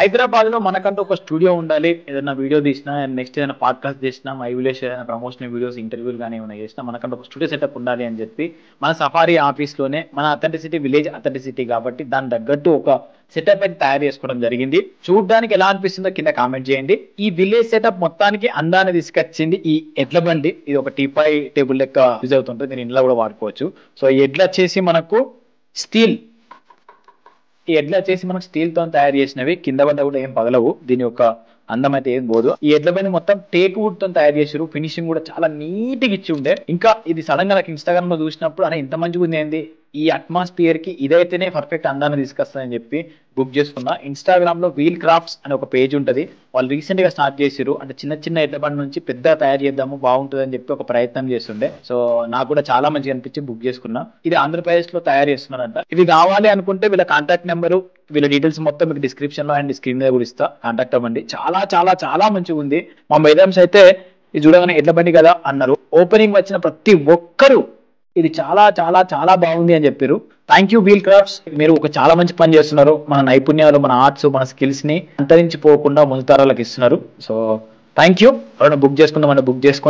హైదరాబాద్ లో మనకంటూ ఒక స్టూడియో ఉండాలి. ఏదైనా వీడియో తీసినా, నెక్స్ట్ ఏదైనా పాడ్కాస్ట్ చేసినా, మై విలేజ్ ఏదైనా ప్రమోషనల్ వీడియోస్, ఇంటర్వ్యూలు కానీ ఏమైనా చేసినా మనకంటూ ఒక స్టూడియో సెటప్ ఉండాలి అని చెప్పి మన సఫారీ ఆఫీస్ లోనే మన అథెంటిసిటీ విలేజ్ అథెంటిసిటీ కాబట్టి దాని తగ్గట్టు ఒక సెటప్ అయితే తయారు చేసుకోవడం జరిగింది. చూడడానికి ఎలా అనిపిస్తుందో కింద కామెంట్ చేయండి. ఈ విలేజ్ సెటప్ మొత్తానికి అందాన్ని తీసుకొచ్చింది ఈ ఎడ్ల బండి. ఇది ఒక టీపై టేబుల్ లెక్క యూజ్ అవుతుంటుంది, మీరు ఇంట్లో కూడా వాడుకోవచ్చు. సో ఈ ఎడ్లు వచ్చేసి మనకు స్టీల్, ఈ ఎడ్లు వచ్చేసి మనకు స్టీల్ తో తయారు చేసినవి, కింద పడ్డ కూడా ఏం పగలవు. దీని యొక్క అందం అయితే ఏం పోదు. ఈ ఎడ్ల పైన మొత్తం టేక్ వుడ్ తో తయారు చేసారు, ఫినిషింగ్ కూడా చాలా నీట్ గా ఇచ్చి ఉండే. ఇంకా ఇది సడన్ గా నాకు ఇన్స్టాగ్రామ్ లో చూసినప్పుడు అనే ఇంత మంచిగా ఉంది ఏంది, ఈ అట్మాస్ఫియర్ కి ఇదైతేనే పర్ఫెక్ట్ అందాన్ని తీసుకొస్తుందని చెప్పి బుక్ చేసుకున్నా. ఇన్స్టాగ్రామ్ లో వీల్ క్రాఫ్ట్స్ అనే ఒక పేజ్ ఉంటది, వాళ్ళు రీసెంట్ గా స్టార్ట్ చేసారు. అంటే చిన్న చిన్న ఎడ్ల బండి నుంచి పెద్ద తయారు చేద్దాము బాగుంటుంది అని చెప్పి ఒక ప్రయత్నం చేస్తుండే. సో నాకు కూడా చాలా మంచిగా అనిపించి బుక్ చేసుకున్నా. ఇది ఆంధ్రప్రదేశ్ లో తయారు చేస్తున్నారంట. ఇవి కావాలి అనుకుంటే వీళ్ళ కాంటాక్ట్ నెంబరు, వీళ్ళ డీటెయిల్స్ మొత్తం మీకు డిస్క్రిప్షన్ లో అండ్ స్క్రీన్ మీద కూడా ఇస్తా, కాంటాక్ట్ అవ్వండి. చాలా చాలా చాలా మంచిగా ఉంది. మా మేడమ్స్ అయితే ఇది చూడగానే ఎడ్ల బండి కదా అన్నారు. ఓపెనింగ్ వచ్చిన ప్రతి ఒక్కరు ఇది చాలా చాలా చాలా బాగుంది అని చెప్పారు. థ్యాంక్ యూ వీల్ క్రాఫ్ట్స్, మీరు ఒక చాలా మంచి పని చేస్తున్నారు. మన నైపుణ్యాలు, మన ఆర్ట్స్, మన స్కిల్స్ ని అంతరించిపోకుండా ముందు తరాలకు ఇస్తున్నారు. So thank you. ఎవరైనా బుక్ చేసుకుందామని బుక్ చేసుకోండి.